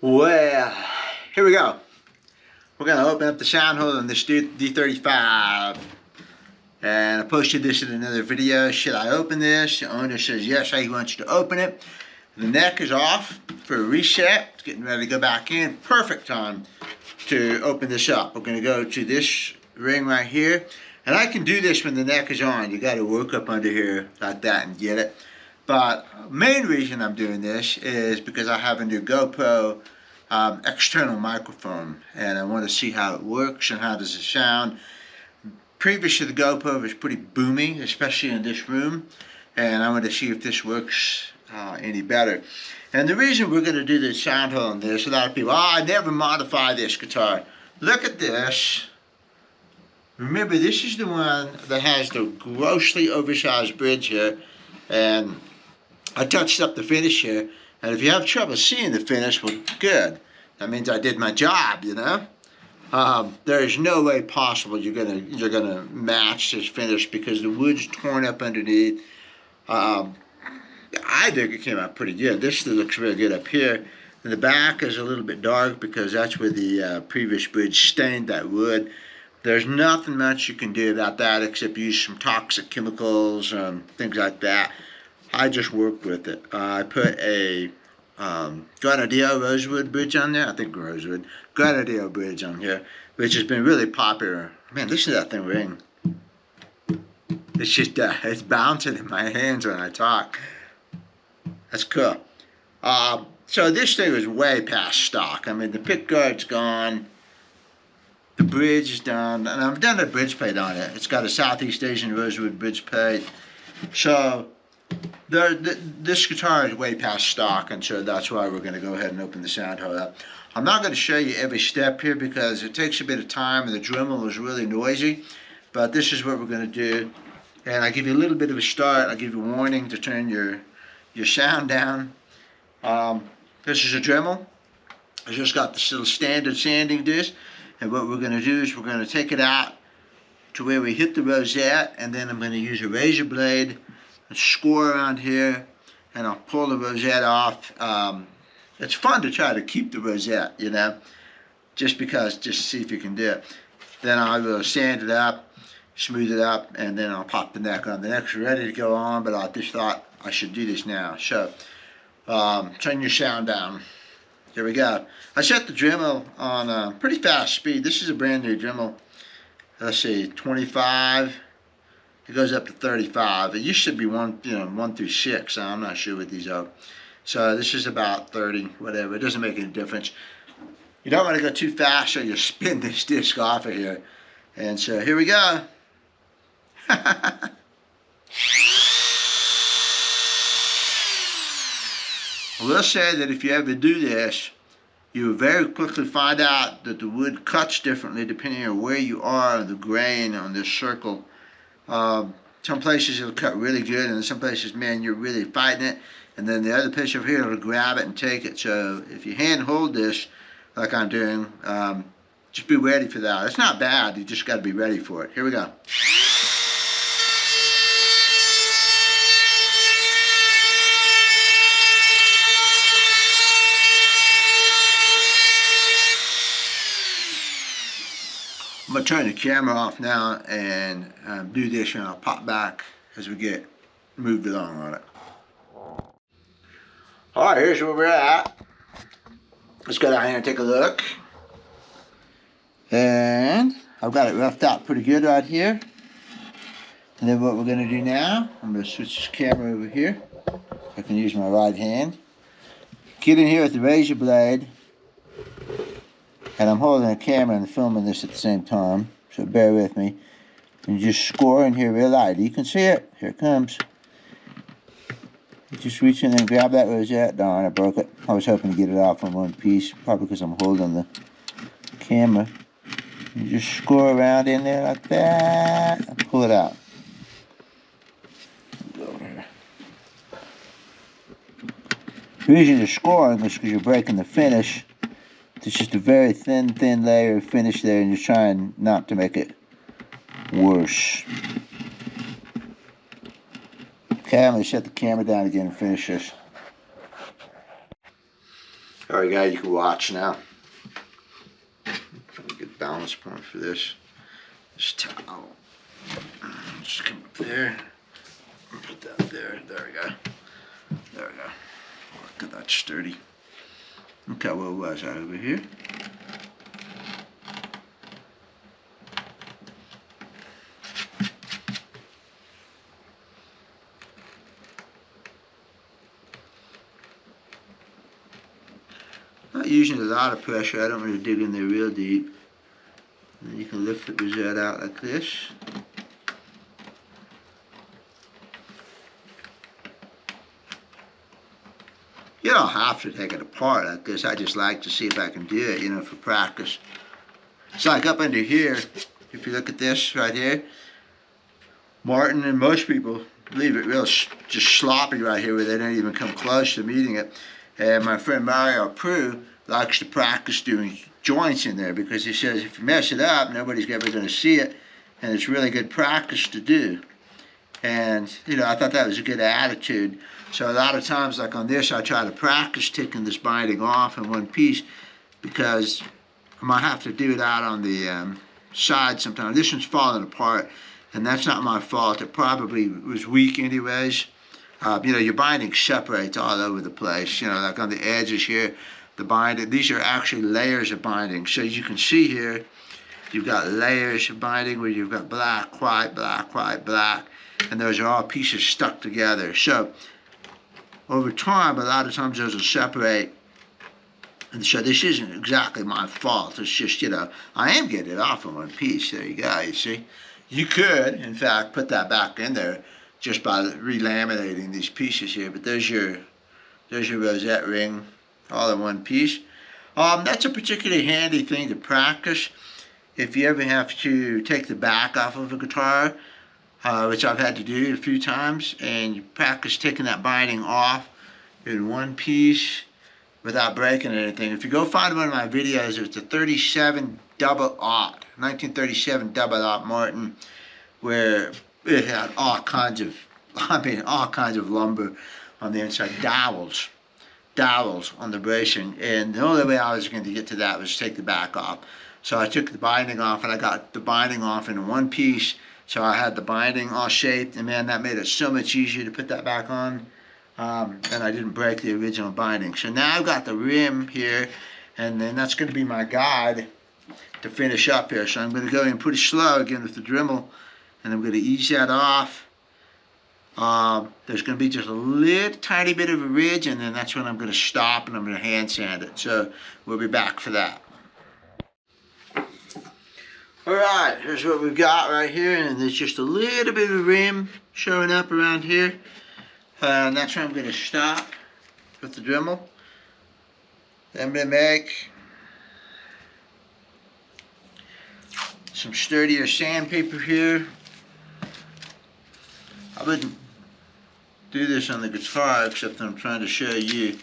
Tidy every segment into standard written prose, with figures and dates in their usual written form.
Well, here we go. We're going to open up the sound hole on this D-35. And I posted this in another video. Should I open this? The owner says yes, he wants you to open it. The neck is off for a reset. It's getting ready to go back in. Perfect time to open this up. We're going to go to this ring right here. And I can do this when the neck is on. You got to work up under here like that and get it. But main reason I'm doing this is because I have a new GoPro external microphone, and I want to see how it works and how does it sound. Previous to the GoPro was pretty booming, especially in this room, and I want to see if this works any better. And the reason we're going to do the sound hole on this, a lot of people, I never modify this guitar. Look at this. Remember, this is the one that has the grossly oversized bridge here, and I touched up the finish here. And if you have trouble seeing the finish, well, good. That means I did my job, you know. There is no way possible you're gonna match this finish because the wood's torn up underneath. I think it came out pretty good. This looks really good up here. And the back is a little bit dark because that's where the previous bridge stained that wood. There's nothing much you can do about that except use some toxic chemicals, things like that. I just worked with it. I put a Granadillo rosewood bridge on there. I think rosewood. Granadillo bridge on here, which has been really popular. Man, listen to that thing ring. It's just, it's bouncing in my hands when I talk. That's cool. So this thing is way past stock. I mean, the pick guard's gone. The bridge is done. And I've done a bridge plate on it. It's got a Southeast Asian rosewood bridge plate. So this guitar is way past stock, and so that's why we're going to go ahead and open the sound hole up. I'm not going to show you every step here because it takes a bit of time and the Dremel is really noisy, but this is what we're going to do. And I give you a little bit of a start. I give you a warning to turn your sound down. This is a Dremel. It's just got this little standard sanding disc, and what we're going to do is we're going to take it out to where we hit the rosette, and then I'm going to use a razor blade and score around here, and I'll pull the rosette off. It's fun to try to keep the rosette, you know, just see if you can do it. Then I will sand it up, smooth it up, and then I'll pop the neck on. The neck's ready to go on, but I just thought I should do this now. So, turn your sound down. Here we go. I set the Dremel on a pretty fast speed. This is a brand new Dremel. Let's see, 25. It goes up to 35. It used to be 1 through 6. I'm not sure what these are. So this is about 30, whatever. It doesn't make any difference. You don't want to go too fast or you'll spin this disc off of here. And so here we go. I will say that if you ever do this, you will very quickly find out that the wood cuts differently depending on where you are on the grain on this circle. Some places it'll cut really good, and some places, man, you're really fighting it. And then the other place over here, it'll grab it and take it. So if you hand hold this, like I'm doing, just be ready for that. It's not bad. You just got to be ready for it. Here we go. I'm going to turn the camera off now and do this, and I'll pop back as we get moved along on it. Alright, here's where we're at. Let's go down here and take a look. And I've got it roughed out pretty good right here. And then what we're going to do now, I'm going to switch this camera over here. I can use my right hand. Get in here with the razor blade. And I'm holding a camera and filming this at the same time, so bear with me. And just score in here real light. You can see it. Here it comes. You just reach in and grab that rosette. Darn, I broke it. I was hoping to get it off in one piece, probably because I'm holding the camera. You just score around in there like that and pull it out. Go over here. The reason you're scoring is because you're breaking the finish. It's just a very thin layer of finish there, and you're trying not to make it worse. Okay, I'm going to shut the camera down again and finish this. Alright guys, you can watch now. Find a good balance point for this. This towel. Just come up there. Put that there. There we go. There we go. Look at that sturdy. Okay, what was I over here? Not using a lot of pressure. I don't want to dig in there real deep. And then you can lift the rosette out like this. You don't have to take it apart like this. I just like to see if I can do it, you know, for practice. It's like up under here, if you look at this right here, Martin and most people leave it real just sloppy right here where they don't even come close to meeting it. And my friend Mario Prue likes to practice doing joints in there because he says if you mess it up, nobody's ever going to see it, and it's really good practice to do. And, you know, I thought that was a good attitude. So a lot of times, like on this, I try to practice taking this binding off in one piece because I might have to do it out on the side sometimes. This one's falling apart, and that's not my fault. It probably was weak anyways. You know, your binding separates all over the place. You know, like on the edges here, the binding, these are actually layers of binding. So as you can see here, you've got layers of binding where you've got black, white, black, and those are all pieces stuck together. So over time, a lot of times those will separate. And so this isn't exactly my fault. It's just, you know, I am getting it off in one piece. There you go, you see. You could, in fact, put that back in there just by relaminating these pieces here. But there's your rosette ring all in one piece. That's a particularly handy thing to practice if you ever have to take the back off of a guitar, which I've had to do a few times, and you practice taking that binding off in one piece without breaking anything. If you go find one of my videos, it's a 37 double aught, 1937 double aught Martin, where it had all kinds of lumber on the inside, dowels on the bracing, and the only way I was going to get to that was to take the back off. So I took the binding off, and I got the binding off in one piece, so I had the binding all shaped, and man, that made it so much easier to put that back on, and I didn't break the original binding. So now I've got the rim here, and then that's going to be my guide to finish up here. So I'm going to go in pretty slow again with the Dremel, and I'm going to ease that off. There's going to be just a little tiny bit of a ridge, and then that's when I'm going to stop and I'm going to hand sand it. So we'll be back for that. Alright, here's what we've got right here, and there's just a little bit of a rim showing up around here. And that's where I'm going to stop with the Dremel. Then I'm going to make some sturdier sandpaper here. I wouldn't do this on the guitar, except I'm trying to show you.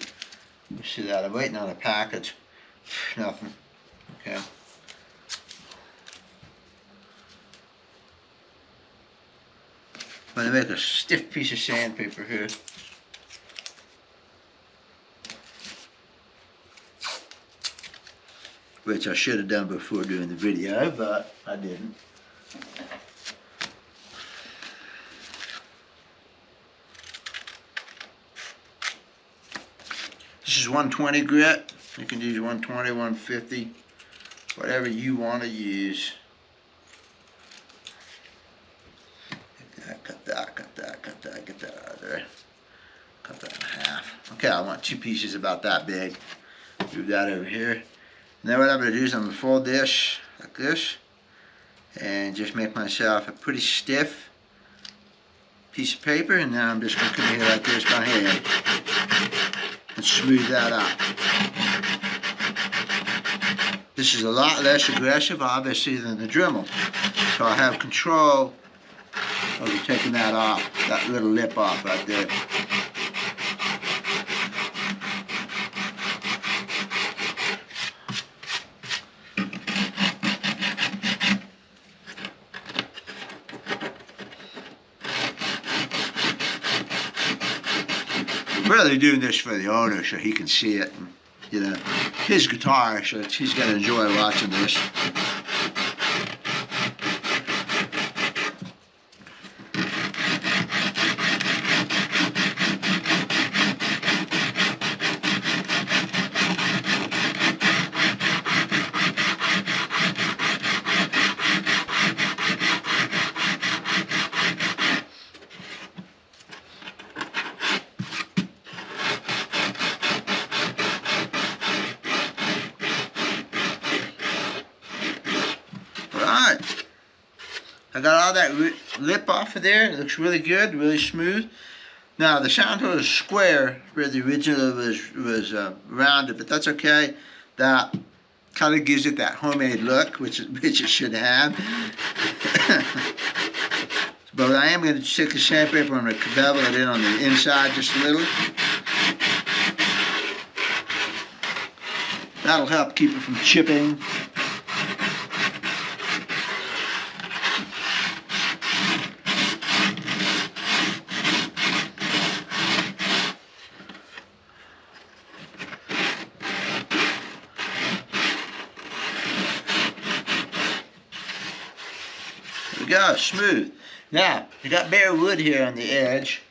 You see that? I'm waiting on a package. Nothing. Okay. I'm going to make a stiff piece of sandpaper here. Which I should have done before doing the video, but I didn't. This is 120 grit. You can use 120, 150, whatever you want to use. Cut that, get that out of there. Cut that in half. Okay, I want two pieces about that big. Move that over here. And then what I'm going to do is I'm going to fold this like this and just make myself a pretty stiff piece of paper, and now I'm just going to come here like this by hand and smooth that out. This is a lot less aggressive, obviously, than the Dremel, so I have control over taking that off, that little lip off right there. I'm really doing this for the owner so he can see it and you know, his guitar, so he's going to enjoy watching this. Alright, I got all that lip off of there. It looks really good, really smooth. Now the soundhole is square where the original was rounded, but that's okay. That kind of gives it that homemade look, which it should have. But I am going to take the sandpaper and I'm going to bevel it in on the inside just a little. That'll help keep it from chipping. There we go, smooth. Now, I got bare wood here on the edge,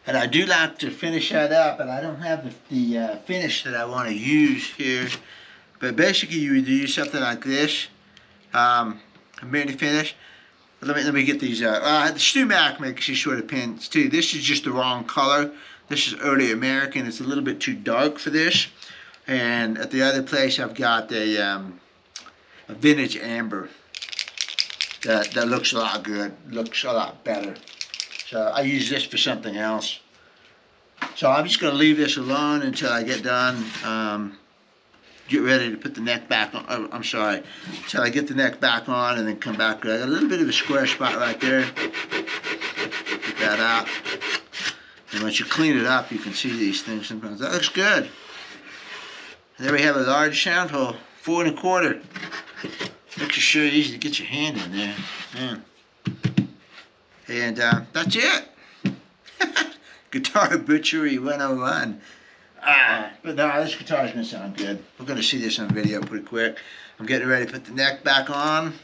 and I do like to finish that up, and I don't have the finish that I want to use here. But basically, you would use something like this, a mirror finish. Let me get these out. The Stu-Mac makes these sort of pins too. This is just the wrong color. This is early American. It's a little bit too dark for this. And at the other place, I've got a vintage amber. That looks a lot good, looks a lot better. So I use this for something else. So I'm just going to leave this alone until I get done. Get ready to put the neck back on. Oh, I'm sorry. Until I get the neck back on and then come back. I got a little bit of a square spot right there. Get that out. And once you clean it up, you can see these things sometimes. That looks good. And there we have a large sound hole, 4 1/4. Makes it sure easy to get your hand in there. Man. And that's it. Guitar Butchery 101. But no, this guitar is going to sound good. We're going to see this on video pretty quick. I'm getting ready to put the neck back on.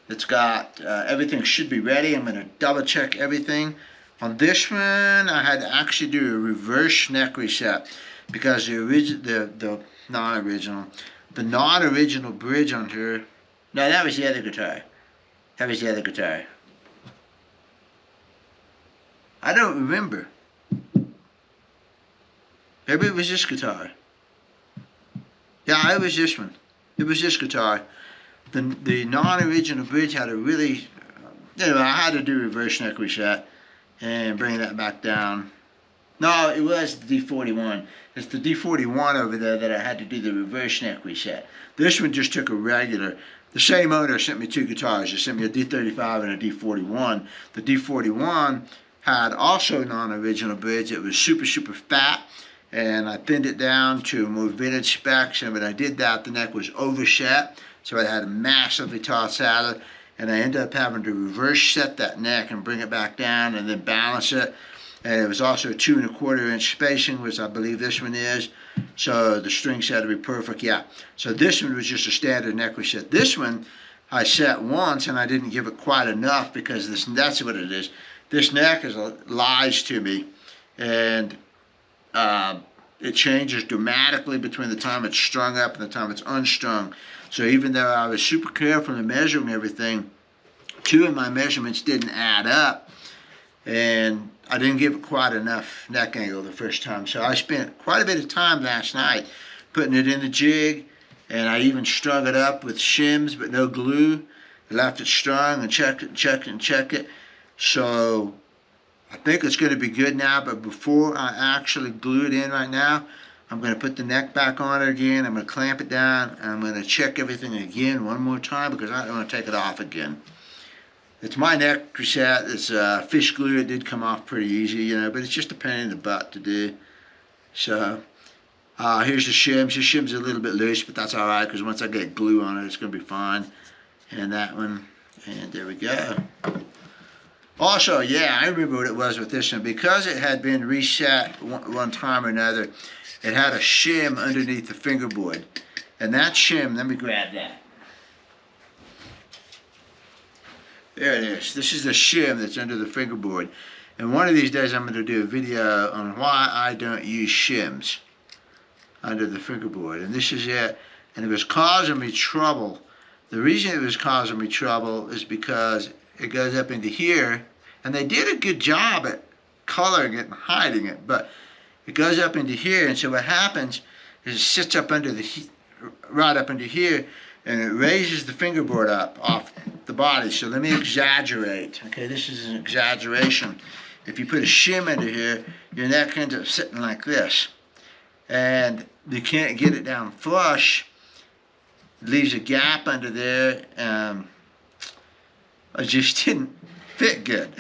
It's got, everything should be ready. I'm going to double check everything. On this one, I had to actually do a reverse neck reset because the non-original bridge on her. No, that was the other guitar. That was the other guitar. I don't remember. Maybe it was this guitar. Yeah, it was this one. It was this guitar. The non-original bridge had a really, anyway, I had to do reverse neck reset and bring that back down. No, it was the D-41. It's the D-41 over there that I had to do the reverse neck reset. This one just took a regular. The same owner sent me 2 guitars. He sent me a D-35 and a D-41. The D-41 had also non-original bridge. It was super, super fat. And I thinned it down to more vintage specs. And when I did that, the neck was overset. So I had a massively tall saddle. And I ended up having to reverse set that neck and bring it back down and then balance it. And it was also 2 1/4 inch spacing, which I believe this one is. So the strings had to be perfect, yeah. So this one was just a standard neck reset. This one I set once and I didn't give it quite enough because that's what it is. This neck lies to me. And it changes dramatically between the time it's strung up and the time it's unstrung. So even though I was super careful in measuring everything, 2 of my measurements didn't add up. And I didn't give it quite enough neck angle the first time. So I spent quite a bit of time last night putting it in the jig, and I even strung it up with shims but no glue. I left it strung and checked it. So I think it's going to be good now, but before I actually glue it in right now, I'm going to put the neck back on it again. I'm going to clamp it down, and I'm going to check everything again one more time because I don't want to take it off again. It's my neck reset. It's fish glue. It did come off pretty easy, you know, but it's just a pain in the butt to do. So here's the shims. The shim's a little bit loose, but that's all right because once I get glue on it, it's going to be fine. And that one, and there we go. Also, yeah, I remember what it was with this one. Because it had been reset one time or another, it had a shim underneath the fingerboard. And that shim, let me grab that. There it is. This is the shim that's under the fingerboard. And one of these days I'm going to do a video on why I don't use shims under the fingerboard. And this is it. And it was causing me trouble. The reason it was causing me trouble is because it goes up into here. And they did a good job at coloring it and hiding it. But it goes up into here. And so what happens is it sits up under the, right up into here. And it raises the fingerboard up off the body. So let me exaggerate. Okay, this is an exaggeration. If you put a shim under here, your neck ends up sitting like this. And you can't get it down flush. It leaves a gap under there. It just didn't fit good.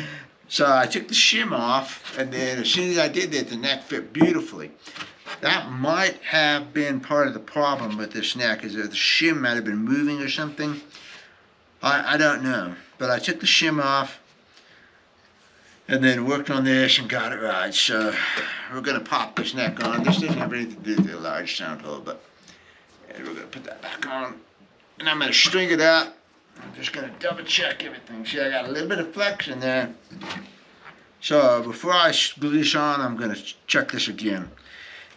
So I took the shim off, and then as soon as I did that, the neck fit beautifully. That might have been part of the problem with this neck, is that the shim might have been moving or something. I don't know. But I took the shim off and then worked on this and got it right. So we're going to pop this neck on. This doesn't have anything to do with the large sound hole, but we're going to put that back on. And I'm going to string it up. I'm just going to double check everything. See, I got a little bit of flex in there. So before I glue this on, I'm going to check this again.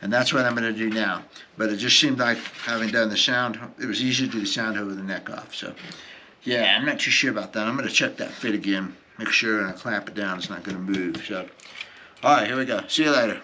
And that's what I'm going to do now. But it just seemed like, having done the sound, it was easy to do the sound hole with the neck off. So yeah, I'm not too sure about that. I'm going to check that fit again. Make sure and I clamp it down. It's not going to move. So, all right, here we go. See you later.